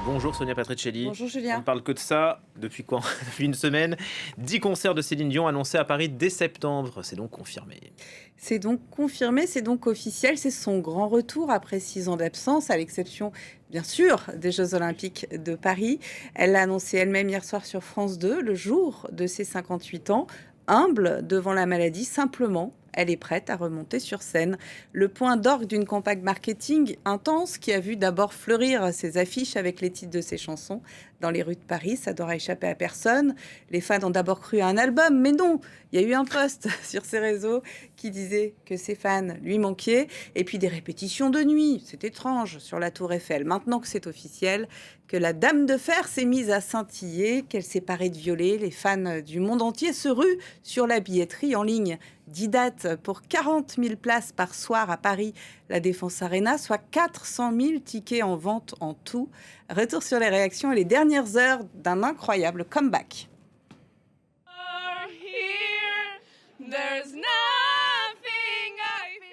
Bonjour Sonia Patricelli. Bonjour On Julien. ne parle que de ça depuis quand? Depuis une semaine. 10 concerts de Céline Dion annoncés à Paris dès septembre. C'est donc confirmé. C'est donc confirmé, c'est donc officiel, c'est son grand retour après 6 ans d'absence, à l'exception bien sûr des Jeux Olympiques de Paris. Elle l'a annoncé elle-même hier soir sur France 2, le jour de ses 58 ans. Humble devant la maladie, simplement, elle est prête à remonter sur scène. Le point d'orgue d'une campagne marketing intense qui a vu d'abord fleurir ses affiches avec les titres de ses chansons dans les rues de Paris. Ça n'aura échappé à personne. Les fans ont d'abord cru à un album, mais non, il y a eu un post sur ses réseaux qui disait que ses fans lui manquaient. Et puis des répétitions de nuit, c'est étrange, sur la Tour Eiffel. Maintenant que c'est officiel, que la Dame de Fer s'est mise à scintiller, qu'elle s'est parée de violet, les fans du monde entier se ruent sur la billetterie en ligne. 10 dates pour 40 000 places par soir à Paris, la Défense Arena, soit 400 000 tickets en vente en tout. Retour sur les réactions et les dernières heures d'un incroyable comeback.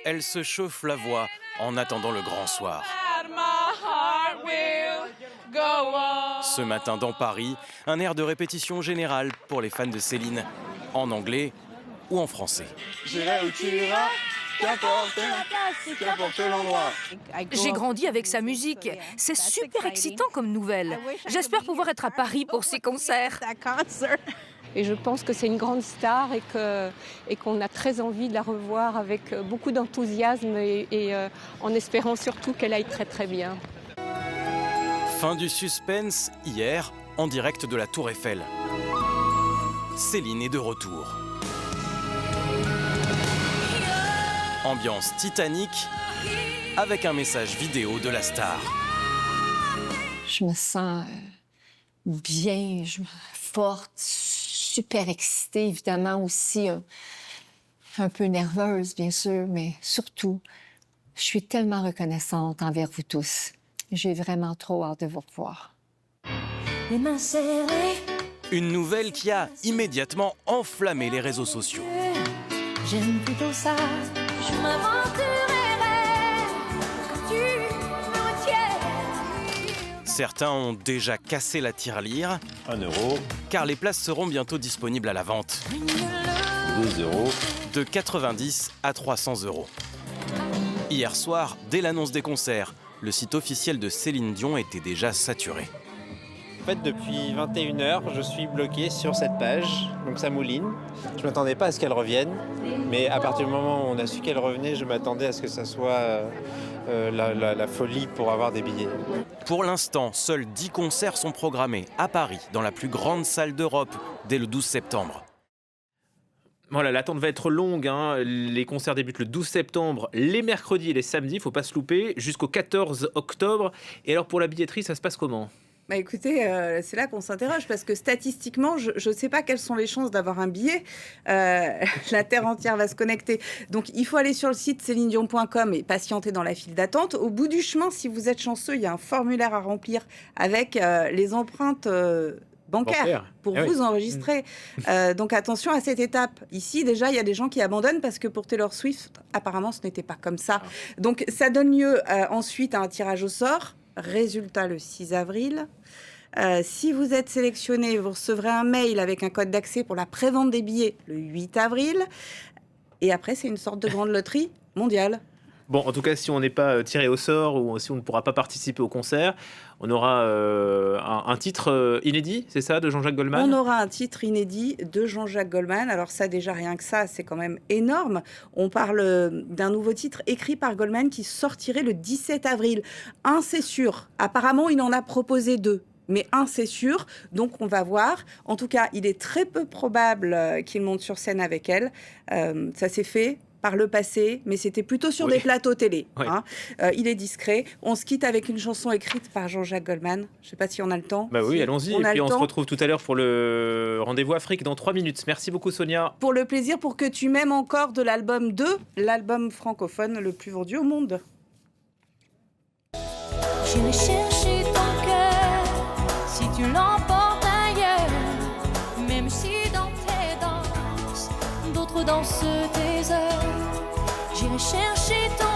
Elle se chauffe la voix en attendant le grand soir. Ce matin dans Paris, un air de répétition générale pour les fans de Céline, en anglais ou en français. J'irai où tu iras, qu'importe l'endroit. J'ai grandi avec sa musique. C'est super excitant comme nouvelle. J'espère pouvoir être à Paris pour ses concerts. Et je pense que c'est une grande star et qu'on a très envie de la revoir avec beaucoup d'enthousiasme et en espérant surtout qu'elle aille très très bien. Fin du suspense, hier, en direct de la Tour Eiffel. Céline est de retour. Ambiance Titanic, avec un message vidéo de la star. Je me sens bien, forte, super excitée, évidemment aussi un peu nerveuse, bien sûr, mais surtout, je suis tellement reconnaissante envers vous tous. J'ai vraiment trop hâte de vous revoir. Les mains serrées, Une nouvelle qui a immédiatement enflammé les réseaux sociaux. j'aime plutôt ça. Je m'aventurerai que tu me retiennes. Certains ont déjà cassé la tirelire, 1 euro, car les places seront bientôt disponibles à la vente. 2 euros. De 90 à 300 euros. Hier soir, dès l'annonce des concerts, le site officiel de Céline Dion était déjà saturé. En fait, depuis 21h, je suis bloqué sur cette page, donc ça mouline. Je ne m'attendais pas à ce qu'elle revienne, mais à partir du moment où on a su qu'elle revenait, je m'attendais à ce que ça soit la folie pour avoir des billets. Pour l'instant, seuls 10 concerts sont programmés à Paris, dans la plus grande salle d'Europe, dès le 12 septembre. Voilà, l'attente va être longue. Les concerts débutent le 12 septembre, les mercredis et les samedis, il ne faut pas se louper, jusqu'au 14 octobre. Et alors pour la billetterie, ça se passe comment ? Bah écoutez, c'est là qu'on s'interroge parce que statistiquement, je ne sais pas quelles sont les chances d'avoir un billet. La Terre entière va se connecter. Donc, il faut aller sur le site célinedion.com et patienter dans la file d'attente. Au bout du chemin, si vous êtes chanceux, il y a un formulaire à remplir avec les empreintes bancaires pour vous enregistrer. Donc, attention à cette étape. Ici, déjà, il y a des gens qui abandonnent parce que pour Taylor Swift, apparemment, ce n'était pas comme ça. Donc, ça donne lieu ensuite à un tirage au sort. Résultat le 6 avril. Si vous êtes sélectionné, vous recevrez un mail avec un code d'accès pour la prévente des billets le 8 avril. Et après, c'est une sorte de grande loterie mondiale. Bon, en tout cas, si on n'est pas tiré au sort ou si on ne pourra pas participer au concert, on aura un titre inédit, c'est ça, de Jean-Jacques Goldman ? On aura un titre inédit de Jean-Jacques Goldman. Alors ça, déjà, rien que ça, c'est quand même énorme. On parle d'un nouveau titre écrit par Goldman qui sortirait le 17 avril. Un, c'est sûr. Apparemment, il en a proposé 2. Mais un, c'est sûr, donc on va voir. En tout cas, il est très peu probable qu'il monte sur scène avec elle. Ça s'est fait par le passé, mais c'était plutôt sur des plateaux télé. Oui. Il est discret. On se quitte avec une chanson écrite par Jean-Jacques Goldman. Je ne sais pas si on a le temps. Bah oui, Si allons-y. on Et a puis le on se temps. retrouve tout à l'heure pour le rendez-vous Afrique dans 3 minutes. Merci beaucoup Sonia. Pour le plaisir, pour que tu m'aimes encore de l'album 2, l'album francophone le plus vendu au monde. J'irai chercher ton cœur si tu l'emportes ailleurs. Même si dans tes danses, d'autres dansent tes heures. J'irai chercher ton